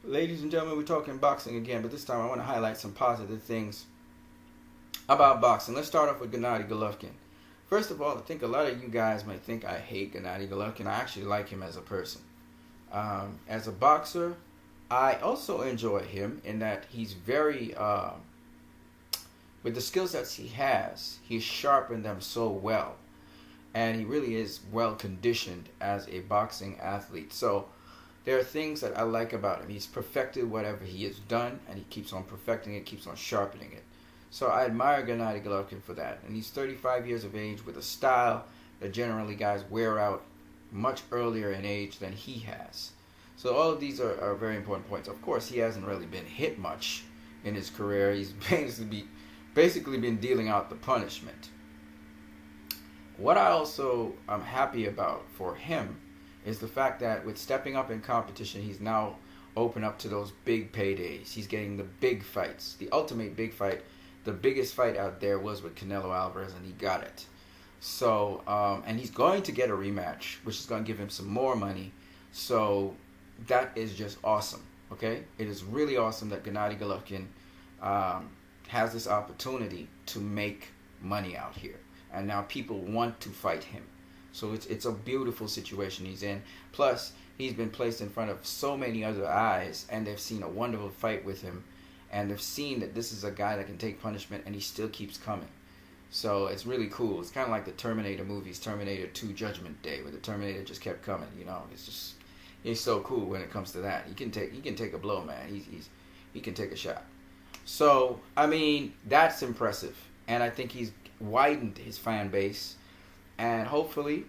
Ladies and gentlemen, we're talking boxing again, but this time I want to highlight some positive things about boxing. Let's start off with Gennady Golovkin. First of all, I think a lot of you guys might think I hate Gennady Golovkin. I actually like him as a person. As a boxer, I also enjoy him in that he's very, with the skill sets he has, he's sharpened them so well. And he really is well conditioned as a boxing athlete. So there are things that I like about him. He's perfected whatever he has done, and he keeps on perfecting it, keeps on sharpening it. So I admire Gennady Golovkin for that. And he's 35 years of age with a style that generally guys wear out much earlier in age than he has. So all of these are very important points. Of course, he hasn't really been hit much in his career. He's basically been dealing out the punishment. What I also am happy about for him is the fact that with stepping up in competition, he's now open up to those big paydays. He's getting the big fights, the ultimate big fight. The biggest fight out there was with Canelo Alvarez, and he got it. So, and he's going to get a rematch, which is going to give him some more money. So that is just awesome, okay? It is really awesome that Gennady Golovkin has this opportunity to make money out here. And now people want to fight him. So it's a beautiful situation he's in. Plus, he's been placed in front of so many other eyes, and they've seen a wonderful fight with him, and they've seen that this is a guy that can take punishment, and he still keeps coming. So it's really cool. It's kind of like the Terminator movies, Terminator 2 Judgment Day, where the Terminator just kept coming. You know, he's so cool when it comes to that. He can take a blow, man. He can take a shot. So I mean, that's impressive, and I think he's widened his fan base. And hopefully,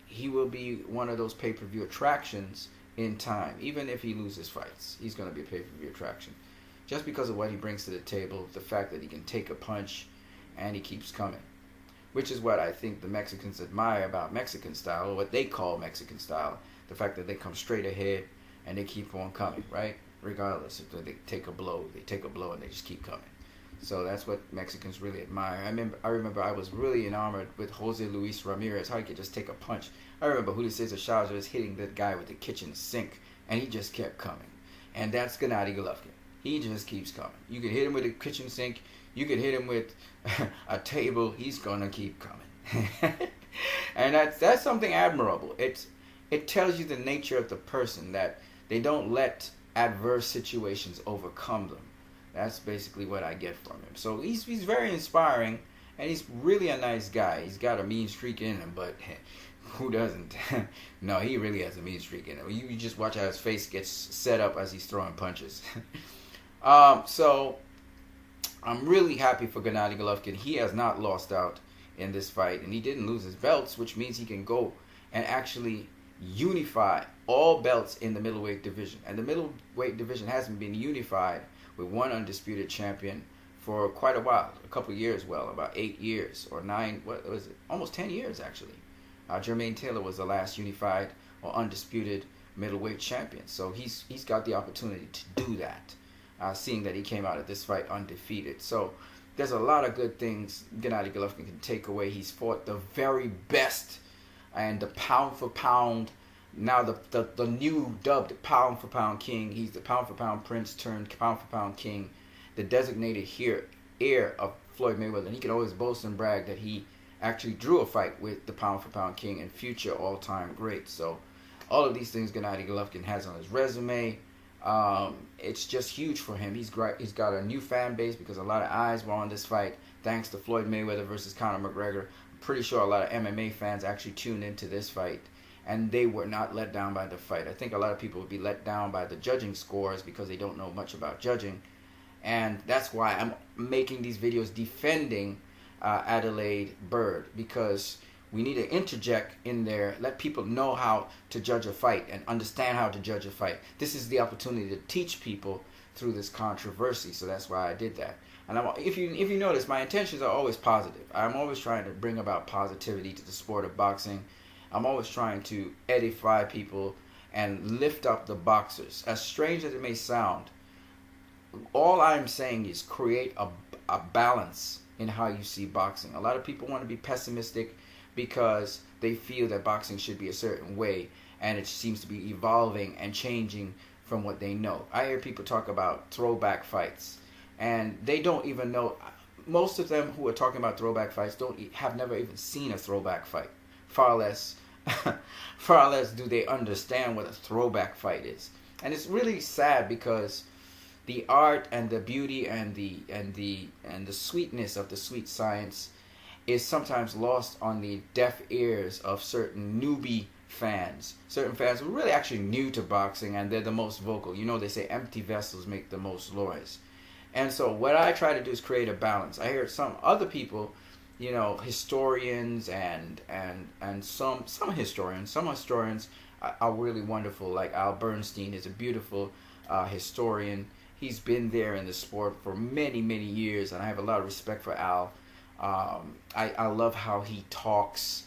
he will be one of those pay-per-view attractions in time. Even if he loses fights, he's going to be a pay-per-view attraction. Just because of what he brings to the table, the fact that he can take a punch and he keeps coming. Which is what I think the Mexicans admire about Mexican style, or what they call Mexican style. The fact that they come straight ahead and they keep on coming, right? Regardless if they take a blow, and they just keep coming. So that's what Mexicans really admire. I remember I was really enamored with Jose Luis Ramirez, how he could just take a punch. I remember Julio Cesar Chavez was hitting that guy with the kitchen sink, and he just kept coming. And that's Gennady Golovkin. He just keeps coming. You could hit him with a kitchen sink. You could hit him with a table. He's going to keep coming. And that's something admirable. It tells you the nature of the person, that they don't let adverse situations overcome them. That's basically what I get from him. So he's very inspiring, and he's really a nice guy. He's got a mean streak in him, but who doesn't? No, he really has a mean streak in him. You just watch how his face gets set up as he's throwing punches. So I'm really happy for Gennady Golovkin. He has not lost out in this fight, and he didn't lose his belts, which means he can go and actually unify all belts in the middleweight division. And the middleweight division hasn't been unified with one undisputed champion for quite a while, a couple of years, well, about 8 years or 9, what was it? Almost 10 years actually. Jermaine Taylor was the last unified or undisputed middleweight champion. So he's got the opportunity to do that, seeing that he came out of this fight undefeated. So there's a lot of good things Gennady Golovkin can take away. He's fought the very best, and the pound for pound, now the new dubbed pound for pound king. He's the pound for pound prince turned pound for pound king, the designated heir of Floyd Mayweather. And he can always boast and brag that he actually drew a fight with the pound for pound king and future all-time great. So all of these things Gennady Golovkin has on his resume. It's just huge for him. He's got a new fan base because a lot of eyes were on this fight thanks to Floyd Mayweather versus Conor McGregor. I'm pretty sure a lot of MMA fans actually tuned into this fight, and they were not let down by the fight. I think a lot of people would be let down by the judging scores because they don't know much about judging. And that's why I'm making these videos defending Adelaide Byrd, because we need to interject in there, let people know how to judge a fight and understand how to judge a fight. This is the opportunity to teach people through this controversy, so that's why I did that. And if you notice, my intentions are always positive. I'm always trying to bring about positivity to the sport of boxing. I'm always trying to edify people and lift up the boxers. As strange as it may sound, all I'm saying is create a balance in how you see boxing. A lot of people want to be pessimistic because they feel that boxing should be a certain way, and it seems to be evolving and changing from what they know. I hear people talk about throwback fights, and they don't even know. Most of them who are talking about throwback fights have never even seen a throwback fight. Far less, far less do they understand what a throwback fight is. And it's really sad because the art and the beauty and the sweetness of the sweet science is sometimes lost on the deaf ears of certain newbie fans. Certain fans who are really actually new to boxing, and they're the most vocal. You know, they say empty vessels make the most noise. And so what I try to do is create a balance. I hear some other people, you know, historians and some historians. Some historians are really wonderful. Like Al Bernstein is a beautiful historian. He's been there in the sport for many, many years, and I have a lot of respect for Al. I love how he talks.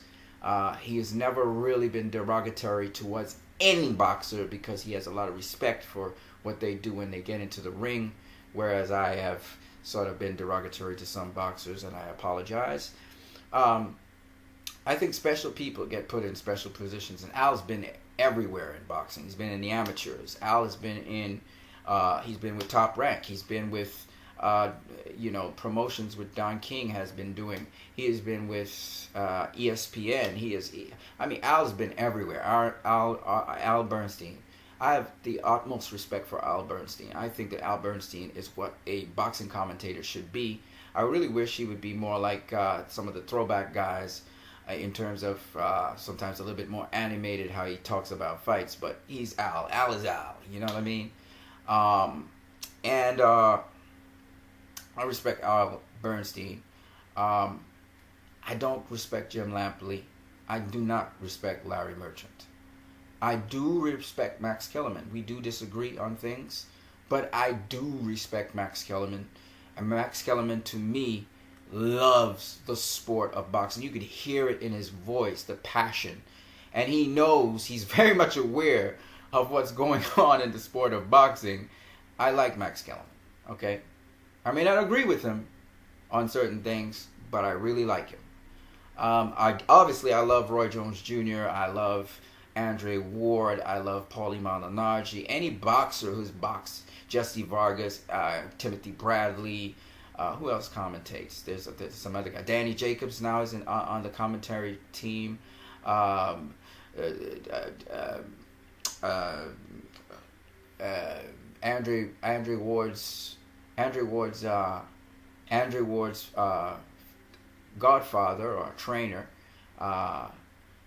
He has never really been derogatory towards any boxer because he has a lot of respect for what they do when they get into the ring, whereas I have sort of been derogatory to some boxers, and I apologize. I think special people get put in special positions, and Al's been everywhere in boxing. He's been in the amateurs. Al has been in, he's been with Top Rank. He's been with, you know, promotions with Don King has been doing. He has been with ESPN. Al's been everywhere. Al Bernstein. I have the utmost respect for Al Bernstein. I think that Al Bernstein is what a boxing commentator should be. I really wish he would be more like some of the throwback guys in terms of sometimes a little bit more animated how he talks about fights. But he's Al. Al is Al. You know what I mean? And I respect Al Bernstein. I don't respect Jim Lampley. I do not respect Larry Merchant. I do respect Max Kellerman. We do disagree on things, but I do respect Max Kellerman. And Max Kellerman, to me, loves the sport of boxing. You could hear it in his voice, the passion. And he knows, he's very much aware of what's going on in the sport of boxing. I like Max Kellerman, okay? I may not agree with him on certain things, but I really like him. I love Roy Jones Jr. I love Andre Ward. I love Paulie Malignaggi. Any boxer who's boxed, Jesse Vargas, Timothy Bradley. Who else commentates? There's some other guy. Danny Jacobs now is on the commentary team. Andrew Ward's godfather or trainer.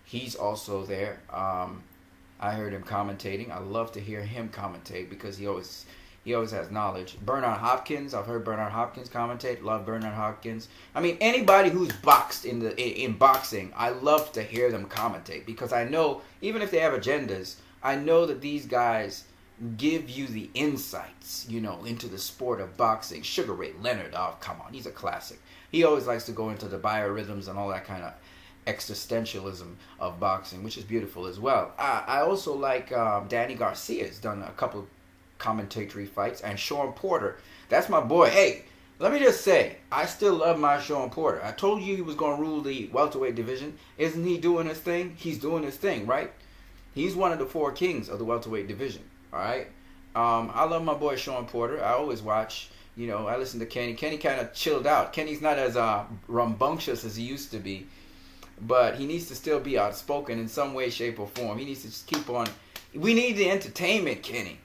He's also there. I heard him commentating. I love to hear him commentate because he always has knowledge. Bernard Hopkins. I've heard Bernard Hopkins commentate. Love Bernard Hopkins. I mean, anybody who's boxed in boxing, I love to hear them commentate because I know, even if they have agendas, I know that these guys give you the insights, you know, into the sport of boxing. Sugar Ray Leonard, oh, come on, he's a classic. He always likes to go into the biorhythms and all that kind of existentialism of boxing, which is beautiful as well. I also like Danny Garcia's done a couple commentatory fights, and Sean Porter. That's my boy. Hey, let me just say, I still love my Sean Porter. I told you he was going to rule the welterweight division. Isn't he doing his thing? He's doing his thing, right? He's one of the four kings of the welterweight division. All right. I love my boy Sean Porter. I always watch. You know, I listen to Kenny. Kenny kind of chilled out. Kenny's not as rambunctious as he used to be, but he needs to still be outspoken in some way, shape, or form. He needs to just keep on. We need the entertainment, Kenny.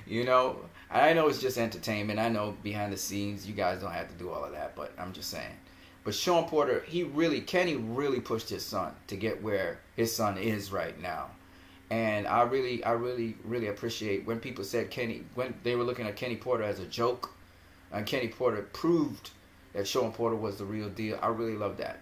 You know, I know it's just entertainment. I know behind the scenes you guys don't have to do all of that, but I'm just saying. But Sean Porter, Kenny really pushed his son to get where his son is right now. And I really appreciate when people said when they were looking at Kenny Porter as a joke, and Kenny Porter proved that Sean Porter was the real deal. I really love that.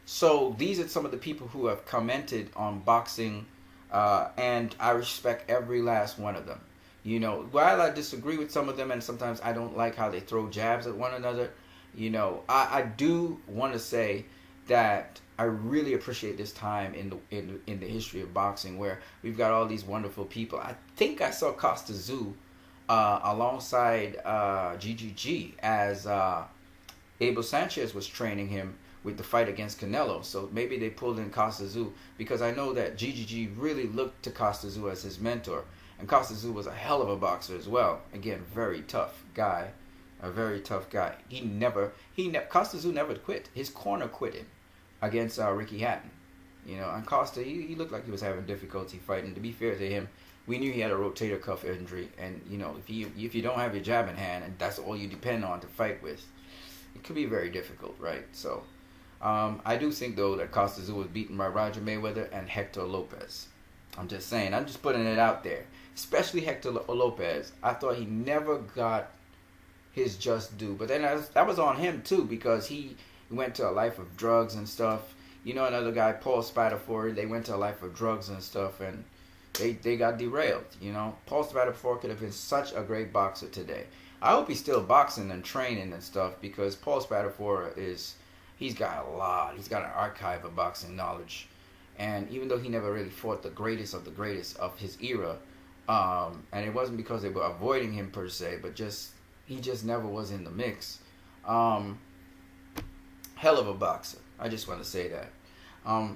So these are some of the people who have commented on boxing, and I respect every last one of them. You know, while I disagree with some of them, and sometimes I don't like how they throw jabs at one another, you know, I do want to say that I really appreciate this time in the history of boxing where we've got all these wonderful people. I think I saw Costa Zoo alongside GGG as Abel Sanchez was training him with the fight against Canelo. So maybe they pulled in Costa Tzu because I know that GGG really looked to Costa Tzu as his mentor. And Costa Tzu was a hell of a boxer as well. Again, very tough guy. A very tough guy. Costa Tzu never quit. His corner quit him against Ricky Hatton. You know, and Costa, he looked like he was having difficulty fighting. To be fair to him, we knew he had a rotator cuff injury. And, you know, if you don't have your jab in hand and that's all you depend on to fight with, it could be very difficult, right? So, I do think, though, that Costa Tzu was beaten by Roger Mayweather and Hector Lopez. I'm just saying. I'm just putting it out there. Especially Hector Lopez. I thought he never got his just due. But then that was on him, too, because he went to a life of drugs and stuff. You know, another guy, Paul Spadafore, they went to a life of drugs and stuff, and they got derailed, you know. Paul Spadafore could have been such a great boxer today. I hope he's still boxing and training and stuff, because Paul Spadafore he's got an archive of boxing knowledge. And even though he never really fought the greatest of his era, and it wasn't because they were avoiding him per se, but he just never was in the mix. Hell of a boxer. I just want to say that.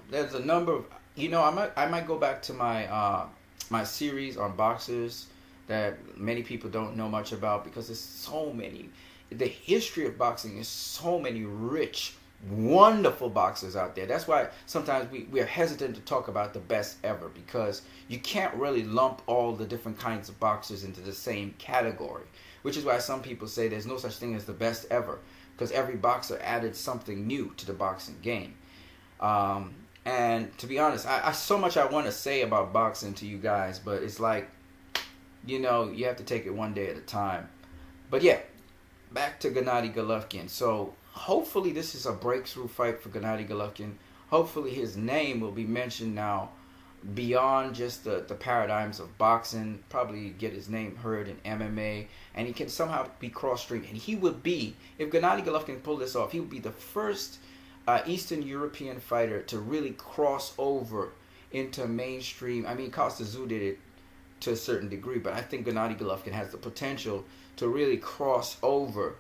There's a number of, you know, I might go back to my my series on boxers that many people don't know much about, because there's so many. The history of boxing is so many rich, wonderful boxers out there. That's why sometimes we're hesitant to talk about the best ever, because you can't really lump all the different kinds of boxers into the same category, which is why some people say there's no such thing as the best ever, because every boxer added something new to the boxing game. And to be honest, I so much I want to say about boxing to you guys, but it's like, you know, you have to take it one day at a time. But yeah, back to Gennady Golovkin. So hopefully this is a breakthrough fight for Gennady Golovkin. Hopefully his name will be mentioned now beyond just the paradigms of boxing. Probably get his name heard in MMA, and he can somehow be cross-streamed. And he would be, if Gennady Golovkin pulled this off, he would be the first Eastern European fighter to really cross over into mainstream. I mean, Costa Tzu did it to a certain degree, but I think Gennady Golovkin has the potential to really cross over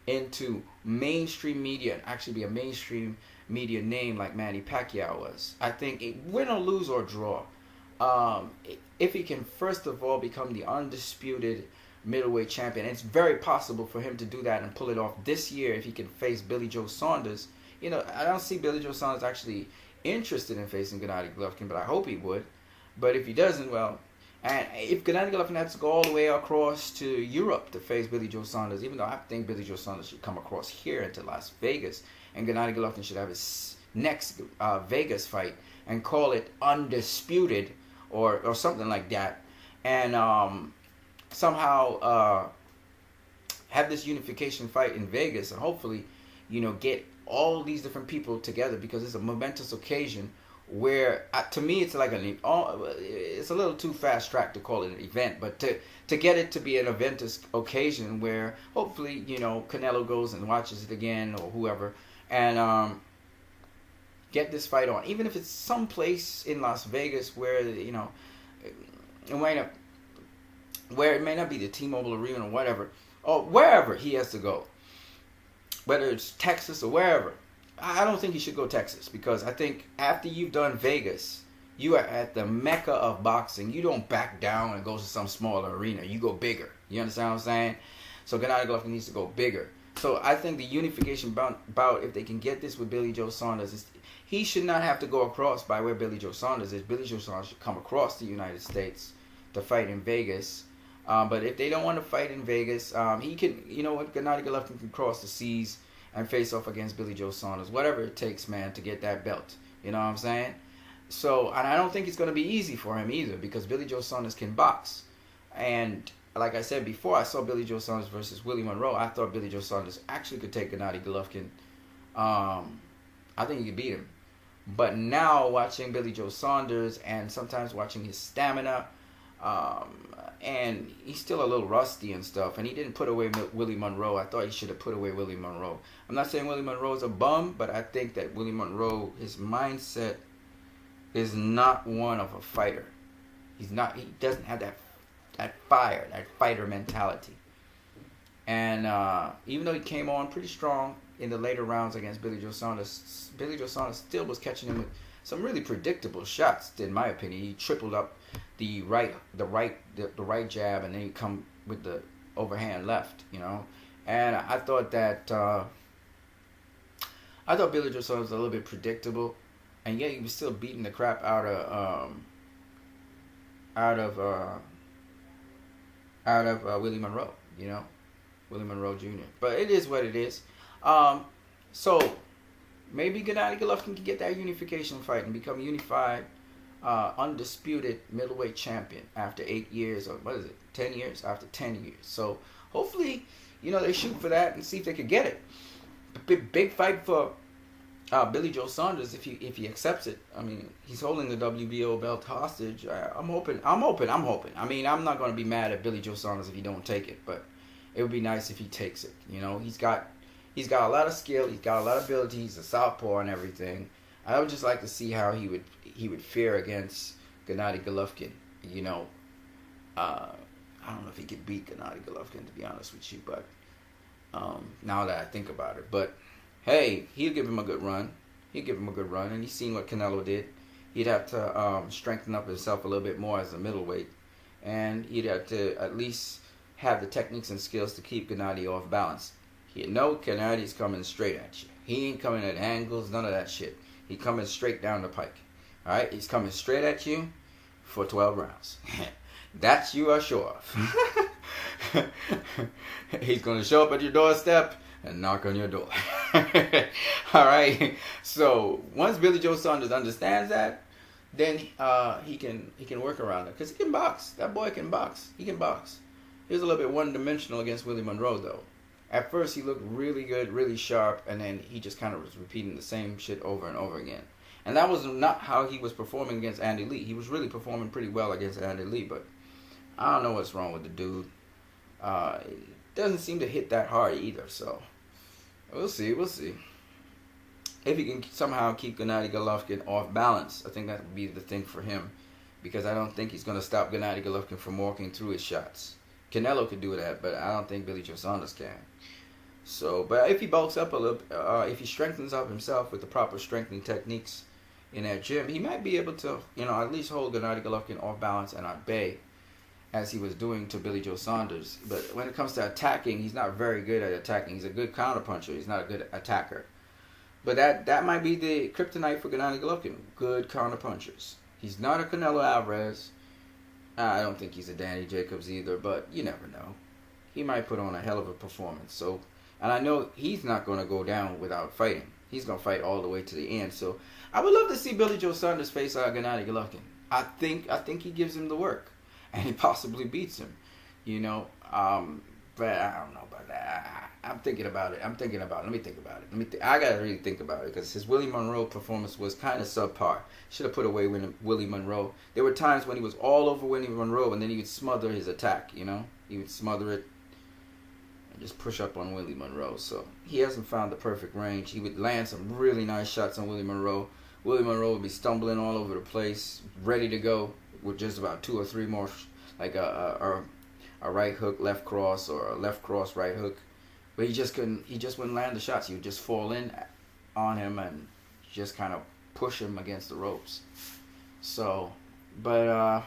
into mainstream media and actually be a mainstream media name like Manny Pacquiao was. I think win or lose or draw, if he can first of all become the undisputed middleweight champion, it's very possible for him to do that and pull it off this year if he can face Billy Joe Saunders. You know, I don't see Billy Joe Saunders actually interested in facing Gennady Golovkin, but I hope he would. But if he doesn't, well, and if Gennady Golovkin has to go all the way across to Europe to face Billy Joe Saunders, even though I think Billy Joe Saunders should come across here into Las Vegas, and Gennady Golovkin should have his next Vegas fight and call it Undisputed or something like that, and somehow have this unification fight in Vegas, and hopefully, you know, get all these different people together, because it's a momentous occasion where, to me, it's like it's a little too fast track to call it an event, but to get it to be an eventous occasion where hopefully, you know, Canelo goes and watches it again, or whoever, and get this fight on, even if it's someplace in Las Vegas where, you know, where it may not be the T-Mobile Arena or whatever, or wherever he has to go, whether it's Texas or wherever. I don't think he should go Texas, because I think after you've done Vegas, you are at the mecca of boxing. You don't back down and go to some smaller arena. You go bigger. You understand what I'm saying? So Gennady Golovkin needs to go bigger. So I think the unification bout, if they can get this with Billy Joe Saunders, he should not have to go across by where Billy Joe Saunders is. Billy Joe Saunders should come across the United States to fight in Vegas. But if they don't want to fight in Vegas, he can, you know what, Gennady Golovkin can cross the seas and face off against Billy Joe Saunders. Whatever it takes, man, to get that belt. You know what I'm saying? So, and I don't think it's going to be easy for him either, because Billy Joe Saunders can box. And like I said before, I saw Billy Joe Saunders versus Willie Monroe. I thought Billy Joe Saunders actually could take Gennady Golovkin. I think he could beat him. But now watching Billy Joe Saunders and sometimes watching his stamina, and he's still a little rusty and stuff, and he didn't put away Willie Monroe. I thought he should have put away Willie Monroe. I'm not saying Willie Monroe's a bum, but I think that Willie Monroe, his mindset is not one of a fighter. He doesn't have that fire, that fighter mentality. And even though he came on pretty strong in the later rounds against Billy Joe Saunders, Billy Joe Saunders still was catching him with some really predictable shots. In my opinion, he tripled up the right jab, and then he come with the overhand left. And I thought that Billy Joe Saunders was a little bit predictable, and yet he was still beating the crap out of Willie Monroe. Willie Monroe Jr. But it is what it is. So maybe Gennady Golovkin can get that unification fight and become unified, undisputed middleweight champion after 8 years, or 10 years? After 10 years. So hopefully, they shoot for that and see if they could get it. Big fight for Billy Joe Saunders if he accepts it. I mean, he's holding the WBO belt hostage. I'm hoping. I mean, I'm not going to be mad at Billy Joe Saunders if he don't take it, but it would be nice if he takes it. He's got a lot of skill. He's got a lot of ability. He's a southpaw and everything. I would just like to see how he would fare against Gennady Golovkin. I don't know if he could beat Gennady Golovkin, to be honest with you, but now that I think about it. But hey, he'll give him a good run. And he's seen what Canelo did. He'd have to strengthen up himself a little bit more as a middleweight, and he'd have to at least have the techniques and skills to keep Gennady off balance. Gennady's coming straight at you. He ain't coming at angles, none of that shit. He coming straight down the pike. All right, he's coming straight at you for 12 rounds. That you are sure of. He's going to show up at your doorstep and knock on your door. All right. So once Billy Joe Saunders understands that, then he can work around it, because he can box. That boy can box. He can box. He was a little bit one-dimensional against Willie Monroe, though. At first, he looked really good, really sharp, and then he just kind of was repeating the same shit over and over again. And that was not how he was performing against Andy Lee. He was really performing pretty well against Andy Lee, but I don't know what's wrong with the dude. It doesn't seem to hit that hard either, so we'll see. If he can somehow keep Gennady Golovkin off balance, I think that would be the thing for him, because I don't think he's going to stop Gennady Golovkin from walking through his shots. Canelo could do that, but I don't think Billy Joe Saunders can. So, but if he bulks up a little, if he strengthens up himself with the proper strengthening techniques in that gym, he might be able to, at least hold Gennady Golovkin off balance and at bay, as he was doing to Billy Joe Saunders. But when it comes to attacking, he's not very good at attacking. He's a good counterpuncher. He's not a good attacker. But that might be the kryptonite for Gennady Golovkin. Good counterpunchers. He's not a Canelo Alvarez. I don't think he's a Danny Jacobs either, but you never know. He might put on a hell of a performance. So, and I know he's not going to go down without fighting. He's going to fight all the way to the end. So I would love to see Billy Joe Saunders face Gennady Golovkin. I think he gives him the work, and he possibly beats him. But I don't know about that. I'm thinking about it. Let me think about it. I got to really think about it, because his Willie Monroe performance was kind of subpar. Should have put away Willie Monroe. There were times when he was all over Willie Monroe, and then he would smother his attack, He would smother it and just push up on Willie Monroe. So he hasn't found the perfect range. He would land some really nice shots on Willie Monroe. Willie Monroe would be stumbling all over the place, ready to go with just about 2 or 3 more, like a right hook, left cross, or a left cross, right hook. But he just wouldn't land the shots. He would just fall in on him and just kind of push him against the ropes. So, but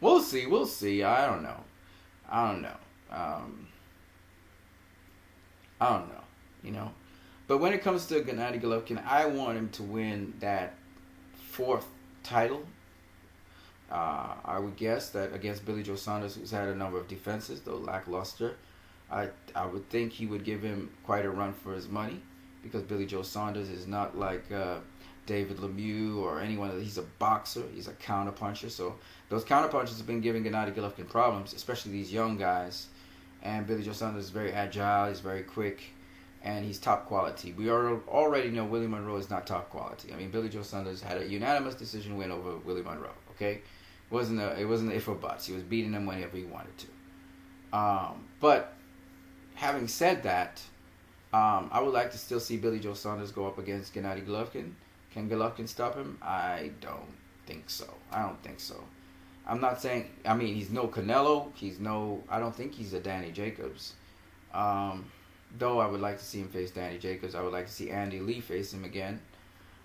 we'll see. I don't know. But when it comes to Gennady Golovkin, I want him to win that 4th title. I would guess that against Billy Joe Saunders, who's had a number of defenses, though lackluster, I would think he would give him quite a run for his money, because Billy Joe Saunders is not like David Lemieux or anyone. He's a boxer. He's a counterpuncher. So those counterpunchers have been giving Gennady Golovkin problems, especially these young guys. And Billy Joe Saunders is very agile. He's very quick, and he's top quality. We already know Willie Monroe is not top quality. I mean, Billy Joe Saunders had a unanimous decision win over Willie Monroe. Okay, it wasn't a if or buts. He was beating him whenever he wanted to. But having said that, I would like to still see Billy Joe Saunders go up against Gennady Golovkin. Can Golovkin stop him? I don't think so. I'm not saying, he's no Canelo. I don't think he's a Danny Jacobs. Though I would like to see him face Danny Jacobs. I would like to see Andy Lee face him again.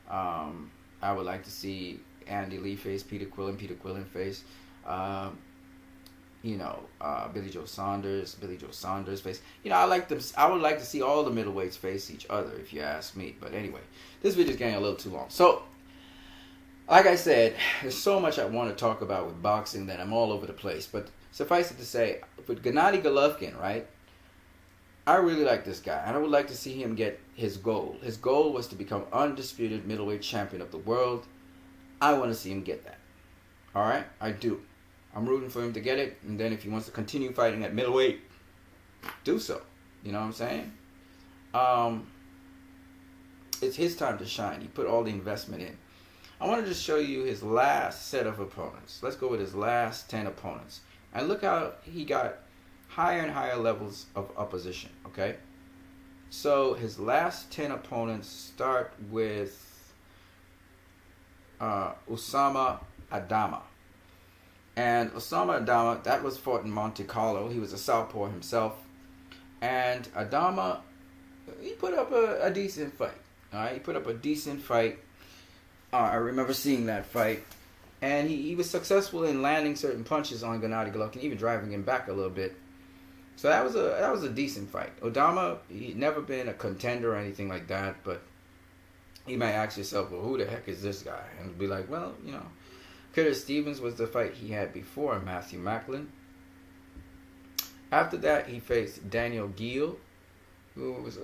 I would like to see Andy Lee face Peter Quillen face, Billy Joe Saunders face. I like them. I would like to see all the middleweights face each other, if you ask me. But anyway, this video is getting a little too long. So, like I said, there's so much I want to talk about with boxing that I'm all over the place. But suffice it to say, with Gennady Golovkin, right? I really like this guy, and I would like to see him get his goal. His goal was to become undisputed middleweight champion of the world. I want to see him get that. All right? I do. I'm rooting for him to get it, and then if he wants to continue fighting at middleweight, do so. You know what I'm saying? It's his time to shine. He put all the investment in. I want to just show you his last set of opponents. Let's go with his last 10 opponents. And look how he got higher and higher levels of opposition, okay? So his last 10 opponents start with Usama Adama. And Usama Adama, that was fought in Monte Carlo. He was a southpaw himself. And Adama, he put up a decent fight. All right, he put up a decent fight. I remember seeing that fight. And he was successful in landing certain punches on Gennady Golovkin, even driving him back a little bit. So that was a decent fight. Adama, he'd never been a contender or anything like that, but you might ask yourself, well, who the heck is this guy? And be like, well, Curtis Stevens was the fight he had before Matthew Macklin. After that, he faced Daniel Geale, who was,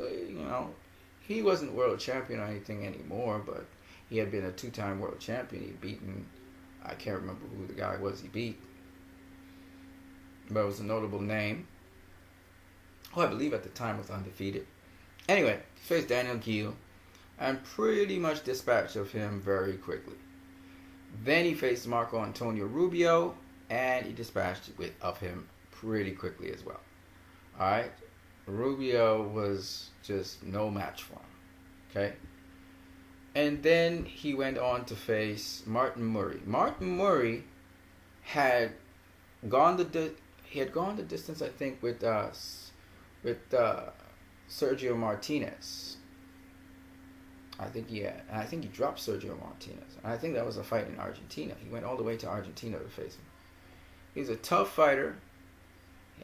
he wasn't world champion or anything anymore, but he had been a 2-time world champion. He'd beaten, I can't remember who the guy was he beat, but it was a notable name. Who I believe at the time was undefeated. Anyway, he faced Daniel Geale and pretty much dispatched of him very quickly. Then he faced Marco Antonio Rubio and he dispatched of him pretty quickly as well. Alright? Rubio was just no match for him. Okay? And then he went on to face Martin Murray. Martin Murray had gone the distance, I think, with Sergio Martinez. I think he dropped Sergio Martinez. And I think that was a fight in Argentina. He went all the way to Argentina to face him. He's a tough fighter,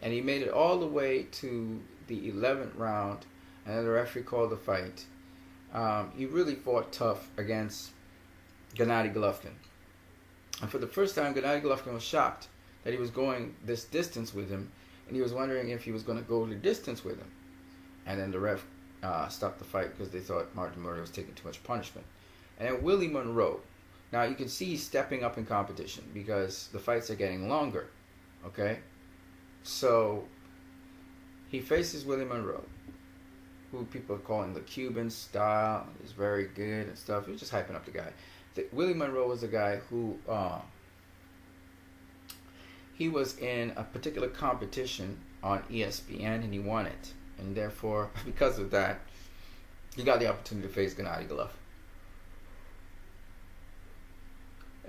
and he made it all the way to the 11th round, and then the referee called the fight. He really fought tough against Gennady Golovkin. And for the first time, Gennady Golovkin was shocked that he was going this distance with him, and he was wondering if he was going to go the distance with him. And then the ref stopped the fight because they thought Martin Murray was taking too much punishment. And then Willie Monroe. Now you can see he's stepping up in competition because the fights are getting longer. Okay? So he faces Willie Monroe, who people are calling the Cuban style. He's very good and stuff. He was just hyping up the guy. Willie Monroe was a guy who he was in a particular competition on ESPN and he won it. And therefore, because of that, he got the opportunity to face Gennady Golovkin.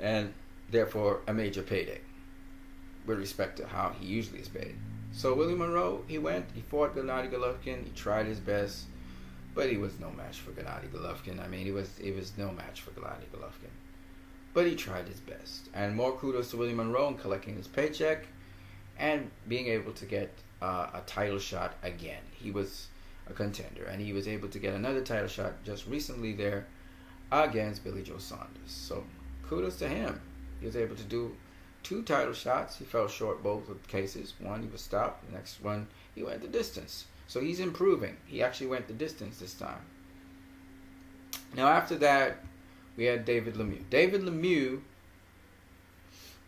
And therefore, a major payday with respect to how he usually is paid. So Willie Monroe, he fought Gennady Golovkin, he tried his best, but he was no match for Gennady Golovkin. I mean, he was no match for Gennady Golovkin. But he tried his best. And more kudos to Willie Monroe in collecting his paycheck and being able to get a title shot again. He was a contender, and he was able to get another title shot just recently there against Billy Joe Saunders. So kudos to him. He was able to do 2 title shots. He fell short both of cases. One, he was stopped. The next one, he went the distance. So he's improving. He actually went the distance this time. Now after that, we had David Lemieux. David Lemieux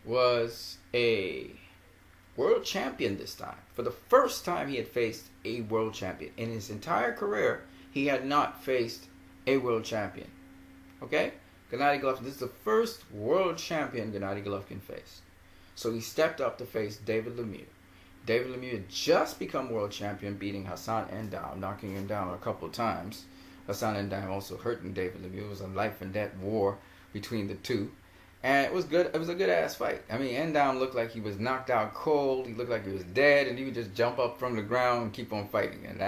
was a world champion this time. For the first time, he had faced a world champion. In his entire career, he had not faced a world champion. Okay? Gennady Golovkin, this is the first world champion Gennady Golovkin faced. So he stepped up to face David Lemieux. David Lemieux had just become world champion, beating Hassan N'Dam, knocking him down a couple of times. Hassan N'Dam also hurting David Lemieux. It was a life and death war between the two. And it was good. It was a good ass fight. I mean, N'Dam looked like he was knocked out cold. He looked like he was dead, and he would just jump up from the ground and keep on fighting. And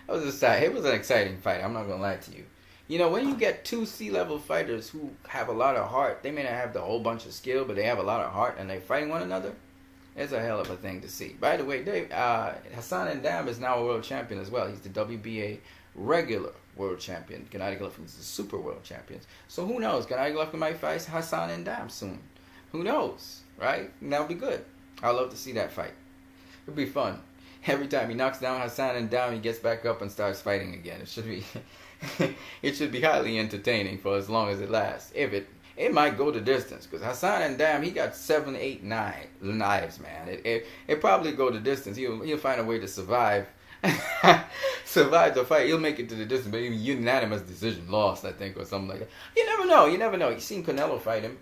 It was an exciting fight. I'm not gonna lie to you. You know, when you get two C-level fighters who have a lot of heart, they may not have the whole bunch of skill, but they have a lot of heart, and they're fighting one another. It's a hell of a thing to see. By the way, Hassan Ndam is now a world champion as well. He's the WBA regular world champion. Gennady Golovkin is the super world champion. So who knows? Gennady Golovkin might fight Hassan Ndam soon. Who knows, right? And that'll be good. I'd love to see that fight. It'll be fun. Every time he knocks down Hassan Ndam, he gets back up and starts fighting again. It should be, it should be highly entertaining for as long as it lasts. It might go the distance, because Hassan Ndam, he got 7, 8, 9 knives, man. It probably go the distance. He'll find a way to survive the fight. He'll make it to the distance, but even unanimous decision lost, I think, or something like that. You never know. You never know. You've seen Canelo fight him.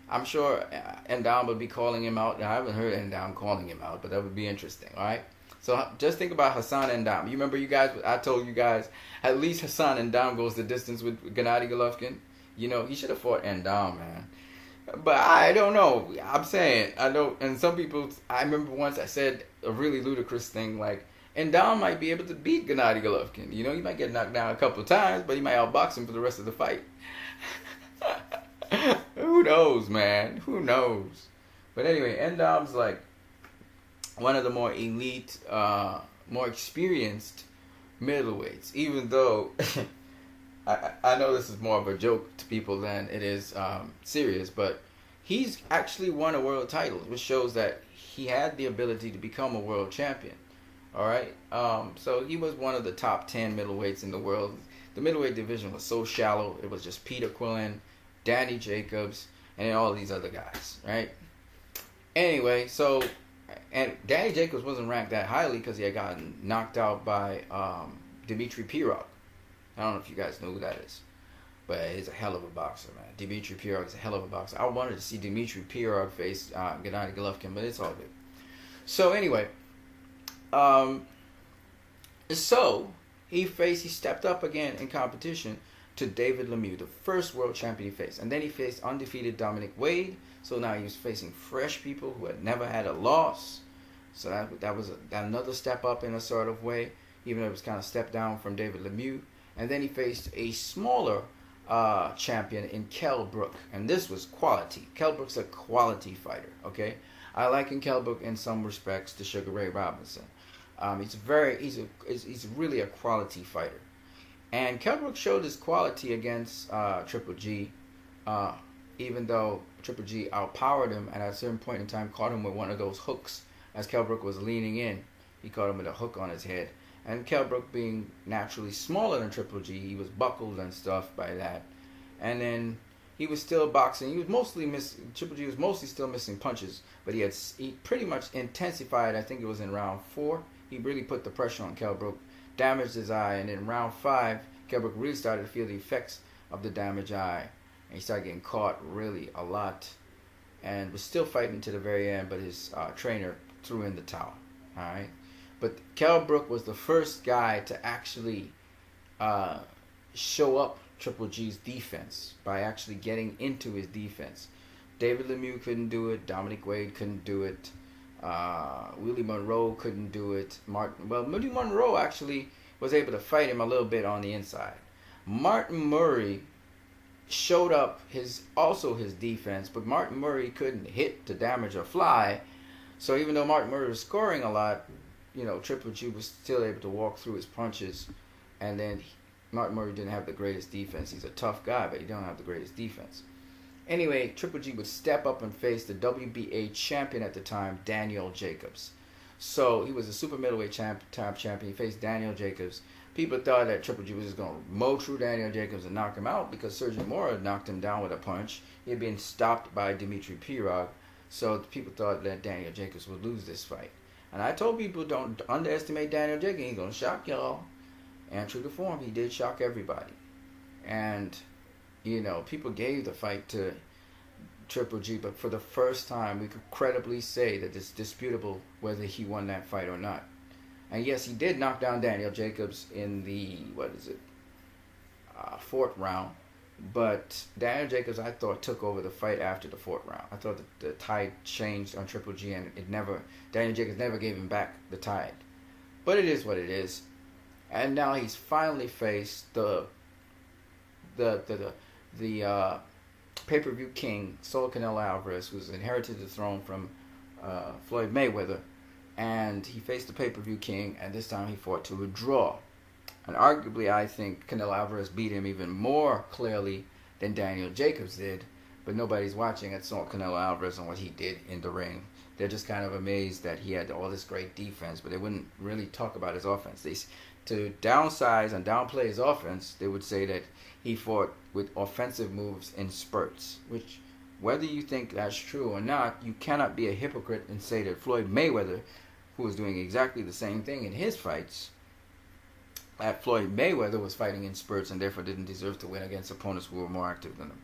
I'm sure Ndam would be calling him out. I haven't heard Ndam calling him out, but that would be interesting. All right. So just think about Hassan Ndam. You remember, you guys? I told you guys at least Hassan Ndam goes the distance with Gennady Golovkin. You know, he should have fought Ndam, man. But I don't know. I'm saying, I know, and some people, I remember once I said a really ludicrous thing like, Ndam might be able to beat Gennady Golovkin. You know, he might get knocked down a couple of times, but he might outbox him for the rest of the fight. Who knows, man? Who knows? But anyway, Ndam's like one of the more elite, more experienced middleweights, even though I know this is more of a joke to people than it is serious, but he's actually won a world title, which shows that he had the ability to become a world champion. All right, so he was one of the top 10 middleweights in the world. The middleweight division was so shallow; it was just Peter Quillen, Danny Jacobs, and all these other guys, right? Anyway, so and Danny Jacobs wasn't ranked that highly because he had gotten knocked out by Dmitry Pirog. I don't know if you guys know who that is, but he's a hell of a boxer, man. Dmitry Pirog is a hell of a boxer. I wanted to see Dmitry Pirog face Gennady Golovkin, but it's all good. So anyway, so he stepped up again in competition to David Lemieux, the first world champion he faced, and then he faced undefeated Dominic Wade. So now he was facing fresh people who had never had a loss. So that was another step up in a sort of way, even though it was kind of a step down from David Lemieux. And then he faced a smaller champion in Kell Brook, and this was quality. Kell Brook's a quality fighter. Okay, I liken Kell Brook in some respects to Sugar Ray Robinson. He's really a quality fighter, and Kell Brook showed his quality against Triple G, even though Triple G outpowered him, and at a certain point in time caught him with one of those hooks as Kell Brook was leaning in. He caught him with a hook on his head. And Kell Brook, being naturally smaller than Triple G, he was buckled and stuff by that. And then he was still boxing. He was mostly Triple G was mostly still missing punches, but he pretty much intensified. I think it was in round 4. He really put the pressure on Kell Brook, damaged his eye, and in round 5, Kell Brook really started to feel the effects of the damaged eye, and he started getting caught really a lot, and was still fighting to the very end. But his trainer threw in the towel. All right. But Kell Brook was the first guy to actually show up Triple G's defense by actually getting into his defense. David Lemieux couldn't do it. Dominic Wade couldn't do it. Willie Monroe couldn't do it. Willie Monroe actually was able to fight him a little bit on the inside. Martin Murray showed up his defense, but Martin Murray couldn't hit to damage or fly. So even though Martin Murray was scoring a lot, you know, Triple G was still able to walk through his punches. And then Martin Murray didn't have the greatest defense. He's a tough guy, but he don't have the greatest defense. Anyway, Triple G would step up and face the WBA champion at the time, Daniel Jacobs. So he was a super middleweight top champion. He faced Daniel Jacobs. People thought that Triple G was just going to mow through Daniel Jacobs and knock him out because Sergio Mora had knocked him down with a punch. He had been stopped by Dmitry Pirog. So people thought that Daniel Jacobs would lose this fight. And I told people, don't underestimate Daniel Jacobs. He's going to shock y'all. And true to form, he did shock everybody. And, you know, people gave the fight to Triple G. But for the first time, we could credibly say that it's disputable whether he won that fight or not. And yes, he did knock down Daniel Jacobs in the, 4th round. But Daniel Jacobs, I thought, took over the fight after the 4th round. I thought that the tide changed on Triple G, and Daniel Jacobs never gave him back the tide. But it is what it is. and now he's finally faced the the the pay-per-view king, Saul Canelo Alvarez, who's inherited the throne from Floyd Mayweather, and he faced the pay-per-view king, and this time he fought to a draw. And arguably, I think Canelo Alvarez beat him even more clearly than Daniel Jacobs did, but nobody's watching at Saul Canelo Alvarez on what he did in the ring. They're just kind of amazed that he had all this great defense, but they wouldn't really talk about his offense. To downsize and downplay his offense, they would say that he fought with offensive moves in spurts, which, whether you think that's true or not, you cannot be a hypocrite and say that Floyd Mayweather, who was doing exactly the same thing in his fights, that Floyd Mayweather was fighting in spurts and therefore didn't deserve to win against opponents who were more active than him.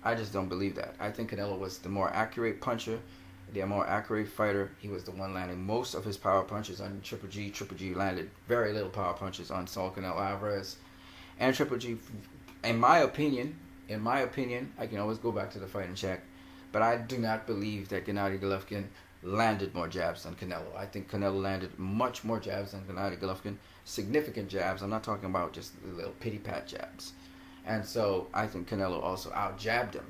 I just don't believe that. I think Canelo was the more accurate puncher, the more accurate fighter. He was the one landing most of his power punches on Triple G. Triple G landed very little power punches on Saul Canelo Alvarez. And Triple G, in my opinion, I can always go back to the fight and check, but I do not believe that Gennady Golovkin landed more jabs than Canelo. I think Canelo landed much more jabs than Gennady Golovkin. Significant jabs. I'm not talking about just little pity-pat jabs. And so I think Canelo also out-jabbed him.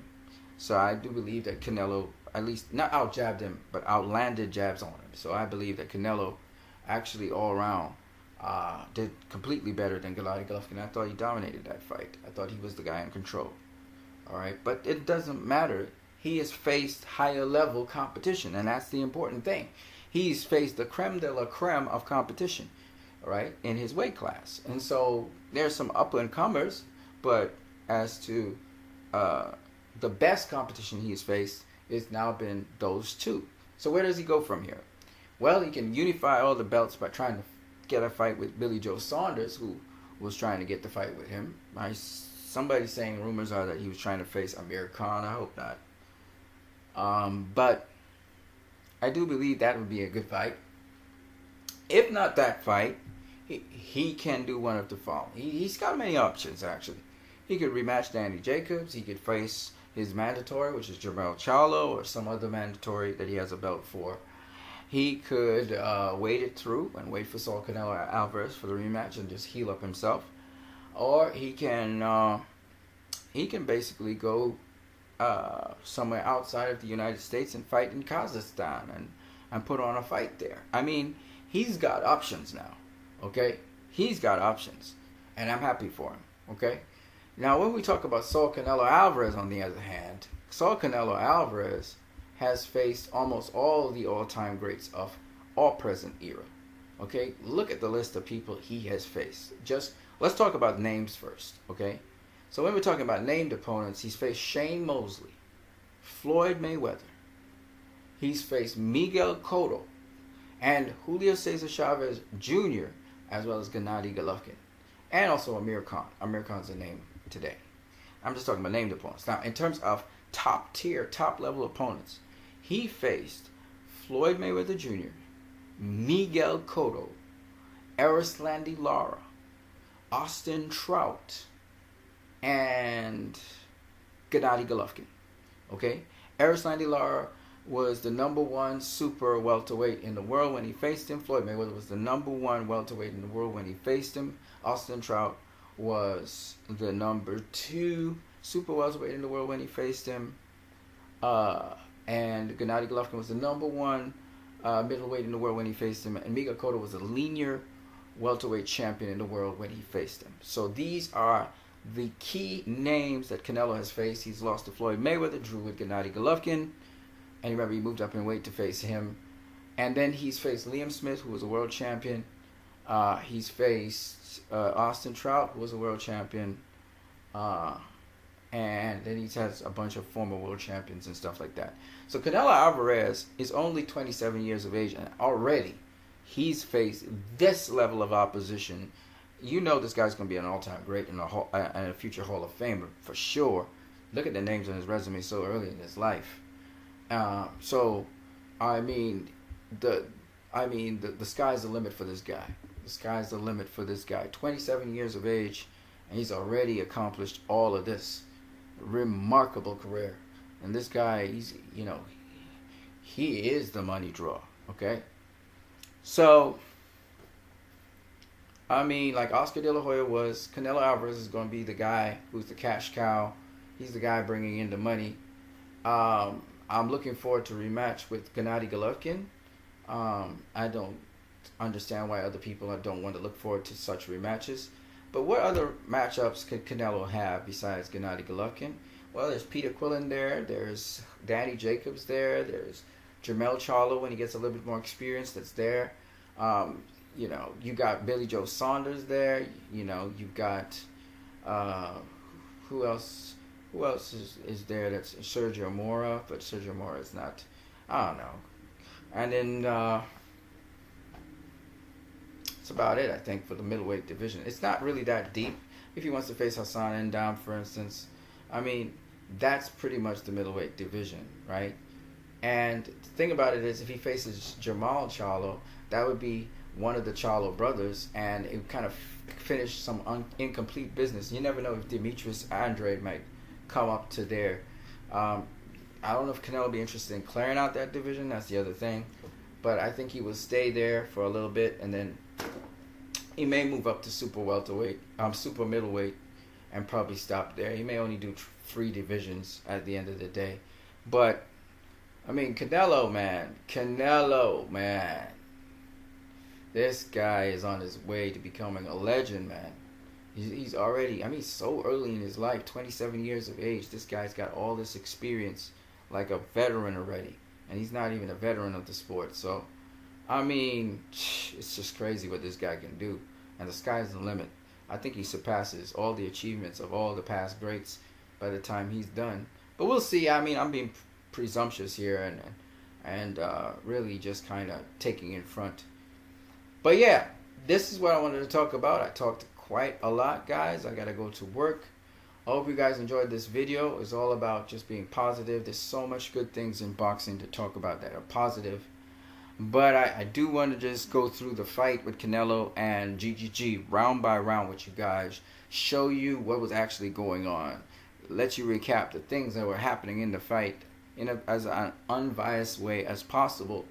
So I do believe that Canelo, at least not out-jabbed him, but outlanded jabs on him. So I believe that Canelo actually all around did completely better than Gennady Golovkin. I thought he dominated that fight. I thought he was the guy in control. All right, but it doesn't matter. He has faced higher level competition, and that's the important thing. He's faced the creme de la creme of competition, all right, in his weight class. And so there's some up-and-comers, but as to the best competition he's faced, it's now been those two. So where does he go from here? Well, he can unify all the belts by trying to get a fight with Billy Joe Saunders, who was trying to get the fight with him. Somebody's saying rumors are that he was trying to face Amir Khan. I hope not. But I do believe that would be a good fight. If not that fight, he can do one of the following. He's got many options, actually. He could rematch Danny Jacobs. He could face his mandatory, which is Jermell Charlo, or some other mandatory that he has a belt for. He could wait it through and wait for Saul Canelo Alvarez for the rematch and just heal up himself. Or he can basically go somewhere outside of the United States and fight in Kazakhstan and put on a fight there. I mean, he's got options now, okay? He's got options, and I'm happy for him, okay? Now, when we talk about Saul Canelo Alvarez, on the other hand, Saul Canelo Alvarez has faced almost all the all-time greats of all present era, okay? Look at the list of people he has faced. Just let's talk about names first, okay? So when we're talking about named opponents, he's faced Shane Mosley, Floyd Mayweather. He's faced Miguel Cotto and Julio Cesar Chavez Jr., as well as Gennady Golovkin, and also Amir Khan. Amir Khan's a name today. I'm just talking about named opponents. Now, in terms of top-tier, top-level opponents, he faced Floyd Mayweather Jr., Miguel Cotto, Erislandy Lara, Austin Trout, and Gennady Golovkin. Okay? Erislandy Lara was the number one super welterweight in the world when he faced him. Floyd Mayweather was the number one welterweight in the world when he faced him. Austin Trout was the number two super welterweight in the world when he faced him. And Gennady Golovkin was the number one middleweight in the world when he faced him. And Miguel Cotto was the linear welterweight champion in the world when he faced him. So these are the key names that Canelo has faced. He's lost to Floyd Mayweather, drew with Gennady Golovkin. And remember, he moved up in weight to face him. And then he's faced Liam Smith, who was a world champion. He's faced Austin Trout, who was a world champion. And then he has a bunch of former world champions and stuff like that. So Canelo Alvarez is only 27 years of age, and already he's faced this level of opposition. You know this guy's going to be an all-time great and a future Hall of Famer for sure. Look at the names on his resume so early in his life. So, I mean, the sky's the limit for this guy. The sky's the limit for this guy. 27 years of age, and he's already accomplished all of this. Remarkable career. And this guy, he is the money draw. Okay? So, I mean, like Oscar De La Hoya was, Canelo Alvarez is going to be the guy who's the cash cow. He's the guy bringing in the money. I'm looking forward to rematch with Gennady Golovkin. I don't understand why other people don't want to look forward to such rematches. But what other matchups could Canelo have besides Gennady Golovkin? Well, there's Peter Quillen there. There's Danny Jacobs there. There's Jermell Charlo when he gets a little bit more experience. That's there. You know, you got Billy Joe Saunders there. You know, you've got who else? Who else is there? That's Sergio Mora, but Sergio Mora is not. I don't know. And then that's about it, I think, for the middleweight division. It's not really that deep. If he wants to face Hassan N'Dam, for instance, I mean, that's pretty much the middleweight division, right? And the thing about it is, if he faces Jermall Charlo, that would be one of the Charlo brothers, and it would kind of finish some incomplete business. You never know if Demetrius Andrade might come up to there. I don't know if Canelo will be interested in clearing out that division. That's the other thing. But I think he will stay there for a little bit, and then he may move up to super middleweight, and probably stop there. He may only do 3 divisions at the end of the day. But, I mean, Canelo, man. This guy is on his way to becoming a legend, man. He's already, I mean, so early in his life, 27 years of age. This guy's got all this experience like a veteran already. And he's not even a veteran of the sport. So, I mean, it's just crazy what this guy can do. And the sky's the limit. I think he surpasses all the achievements of all the past greats by the time he's done. But we'll see. I mean, I'm being presumptuous here and really just kind of taking in front. But yeah, this is what I wanted to talk about. I talked quite a lot, guys. I got to go to work. I hope you guys enjoyed this video. It's all about just being positive. There's so much good things in boxing to talk about that are positive. But I do want to just go through the fight with Canelo and GGG round by round with you guys. Show you what was actually going on. Let you recap the things that were happening in the fight in as an unbiased way as possible.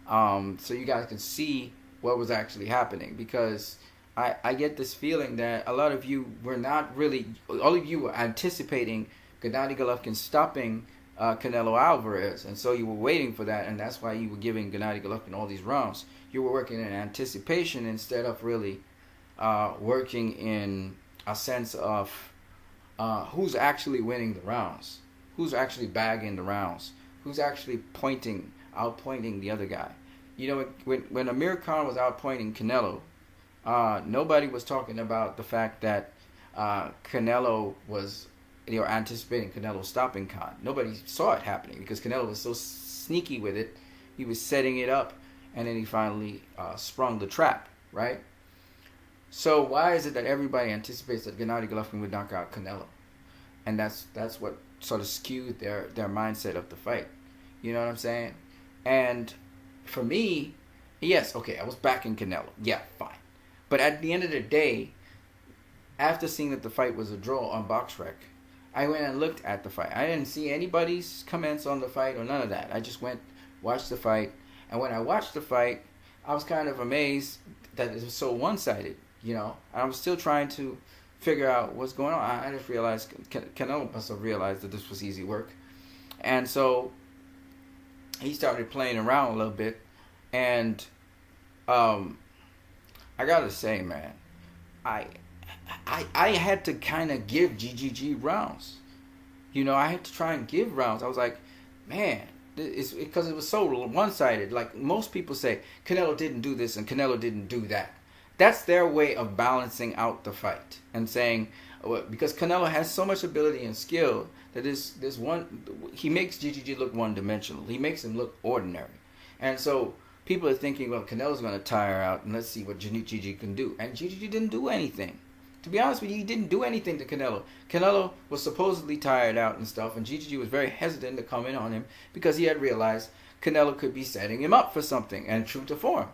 So you guys can see what was actually happening. Because I get this feeling that a lot of you were not really, all of you were anticipating Gennady Golovkin stopping Canelo Alvarez, and so you were waiting for that, and that's why you were giving Gennady Golovkin all these rounds. You were working in anticipation instead of really working in a sense of who's actually winning the rounds, who's actually bagging the rounds, who's actually outpointing the other guy. You know, when Amir Khan was outpointing Canelo, nobody was talking about the fact that Canelo was, they were anticipating Canelo stopping Khan. Nobody saw it happening because Canelo was so sneaky with it. He was setting it up, and then he finally sprung the trap, right? So why is it that everybody anticipates that Gennady Golovkin would knock out Canelo? And that's what sort of skewed their mindset of the fight. You know what I'm saying? And for me, yes, okay, I was backing Canelo. Yeah, fine. But at the end of the day, after seeing that the fight was a draw on BoxRec, I went and looked at the fight. I didn't see anybody's comments on the fight or none of that. I just went, watched the fight. And when I watched the fight, I was kind of amazed that it was so one-sided, you know. I was still trying to figure out what's going on. I just realized, Canelo must have realized that this was easy work. And so he started playing around a little bit. And I gotta say, man, I had to kind of give GGG rounds. You know, I had to try and give rounds. I was like, man, it's because it was so one-sided. Like most people say, Canelo didn't do this and Canelo didn't do that. That's their way of balancing out the fight and saying, because Canelo has so much ability and skill that this one, he makes GGG look one-dimensional. He makes him look ordinary. And so people are thinking, well, Canelo's going to tire out and let's see what GGG can do. And GGG didn't do anything. To be honest with you, he didn't do anything to Canelo. Canelo was supposedly tired out and stuff, and GGG was very hesitant to come in on him because he had realized Canelo could be setting him up for something, and true to form.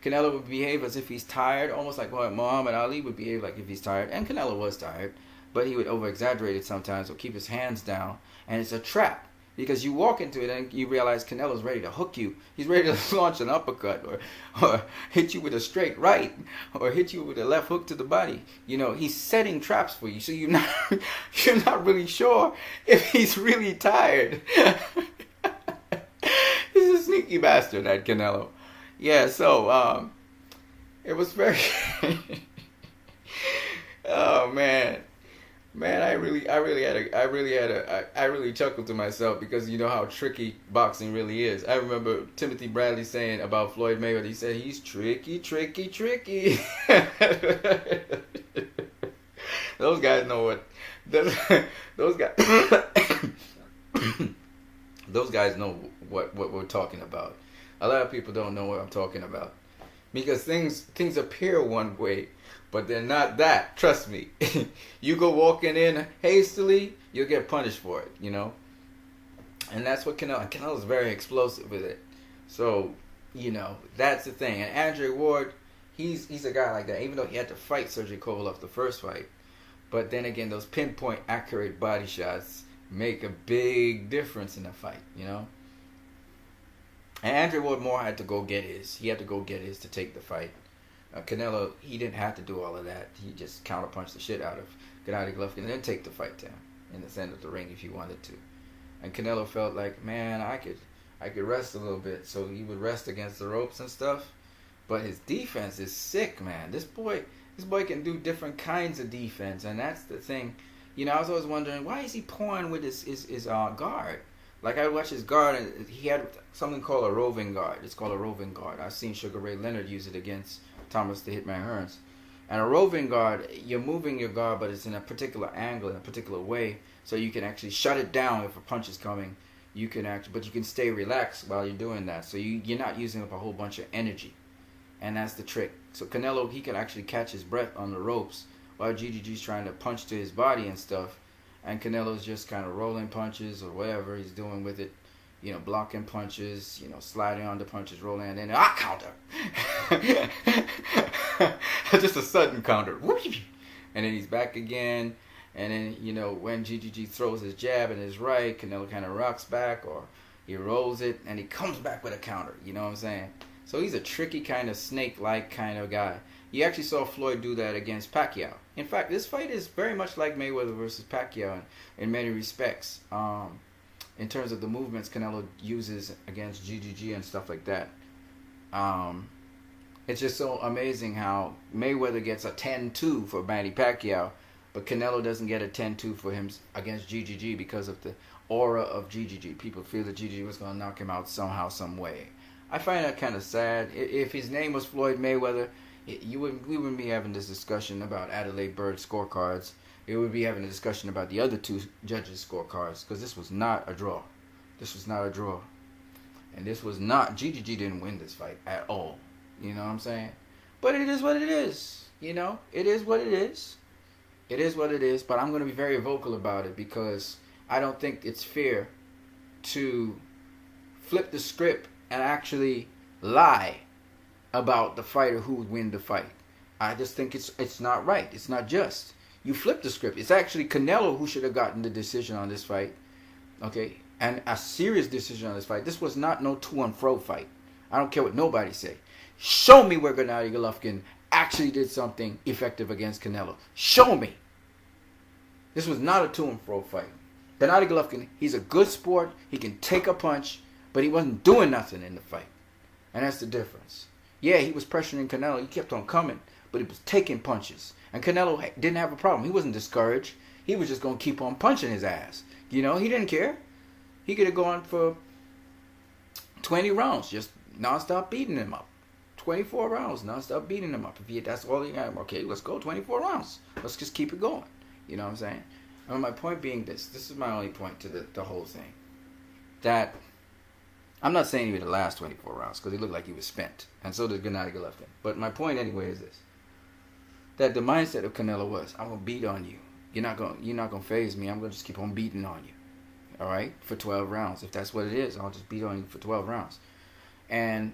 Canelo would behave as if he's tired, almost like what Muhammad Ali would behave like if he's tired, and Canelo was tired, but he would over-exaggerate it sometimes or keep his hands down, and it's a trap. Because you walk into it and you realize Canelo's ready to hook you. He's ready to launch an uppercut or hit you with a straight right or hit you with a left hook to the body. You know, he's setting traps for you. So you're not really sure if he's really tired. He's a sneaky bastard, that Canelo. Yeah, so it was very oh man. Man, I really chuckled to myself because you know how tricky boxing really is. I remember Timothy Bradley saying about Floyd Mayweather. He said he's tricky. Those guys know what. Those guys. Those guys know what we're talking about. A lot of people don't know what I'm talking about because things appear one way. But they're not that. Trust me. You go walking in hastily, you'll get punished for it, you know? And that's what Canelo's very explosive with it. So, you know, that's the thing. And Andre Ward, he's a guy like that, even though he had to fight Sergey Kovalev the first fight. But then again, those pinpoint accurate body shots make a big difference in a fight, you know? And Andre Ward more had to go get his. He had to go get his to take the fight. Canelo, he didn't have to do all of that. He just counterpunched the shit out of Gennady Golovkin and then take the fight to him in the center of the ring if he wanted to. And Canelo felt like, man, I could rest a little bit. So he would rest against the ropes and stuff. But his defense is sick, man. This boy can do different kinds of defense, and that's the thing. You know, I was always wondering, why is he pawing with his guard? Like, I watched his guard, and he had something called a roving guard. It's called a roving guard. I've seen Sugar Ray Leonard use it against Thomas the Hitman Hearns. And a roving guard, you're moving your guard, but it's in a particular angle, in a particular way, so you can actually shut it down if a punch is coming. But you can stay relaxed while you're doing that, so you're not using up a whole bunch of energy. And that's the trick. So Canelo, he can actually catch his breath on the ropes while GGG's trying to punch to his body and stuff. And Canelo's just kind of rolling punches or whatever he's doing with it. You know, blocking punches, you know, sliding on the punches, rolling, and then, counter. Just a sudden counter. And then he's back again. And then, you know, when GGG throws his jab and his right, Canelo kind of rocks back or he rolls it and he comes back with a counter. You know what I'm saying? So he's a tricky kind of snake-like kind of guy. You actually saw Floyd do that against Pacquiao. In fact, this fight is very much like Mayweather versus Pacquiao in many respects. In terms of the movements Canelo uses against GGG and stuff like that. It's just so amazing how Mayweather gets a 10-2 for Manny Pacquiao, but Canelo doesn't get a 10-2 for him against GGG because of the aura of GGG. People feel that GGG was going to knock him out somehow, some way. I find that kind of sad. If his name was Floyd Mayweather, we wouldn't be having this discussion about Adelaide Bird scorecards. We would be having a discussion about the other two judges' scorecards, because this was not a draw. This was not a draw. And this was not, GGG didn't win this fight at all. You know what I'm saying? But it is what it is. You know? It is what it is. It is what it is, but I'm going to be very vocal about it because I don't think it's fair to flip the script and actually lie about the fighter who would win the fight. I just think it's not right. It's not just. You flip the script. It's actually Canelo who should have gotten the decision on this fight. Okay? And a serious decision on this fight. This was not no to and fro fight. I don't care what nobody say. Show me where Gennady Golovkin actually did something effective against Canelo. Show me. This was not a to and fro fight. Gennady Golovkin, he's a good sport. He can take a punch, but he wasn't doing nothing in the fight. And that's the difference. Yeah, he was pressuring Canelo. He kept on coming, but he was taking punches. And Canelo didn't have a problem. He wasn't discouraged. He was just going to keep on punching his ass. You know, he didn't care. He could have gone for 20 rounds, just nonstop beating him up. 24 rounds, nonstop beating him up. That's all he had. Okay, let's go 24 rounds. Let's just keep it going. You know what I'm saying? And my point being this is my only point to the whole thing. That I'm not saying he would last 24 rounds because he looked like he was spent. And so did Gennady Golovkin. But my point anyway is this. That the mindset of Canelo was, I'm going to beat on you. You're not going to faze me. I'm going to just keep on beating on you. All right? For 12 rounds. If that's what it is, I'll just beat on you for 12 rounds. And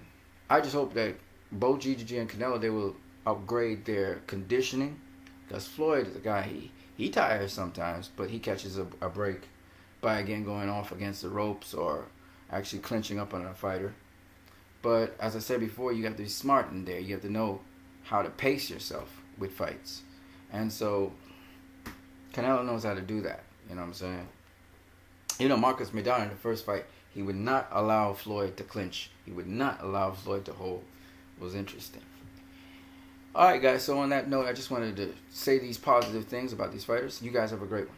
I just hope that both GGG and Canelo, they will upgrade their conditioning. Because Floyd is a guy, he tires sometimes, but he catches a break. by again going off against the ropes or actually clinching up on a fighter. But as I said before, you have to be smart in there. You have to know how to pace yourself with fights. And so Canelo knows how to do that. You know what I'm saying? You know, Marcus Maidana in the first fight, he would not allow Floyd to clinch. He would not allow Floyd to hold. It was interesting. All right, guys. So on that note, I just wanted to say these positive things about these fighters. You guys have a great one.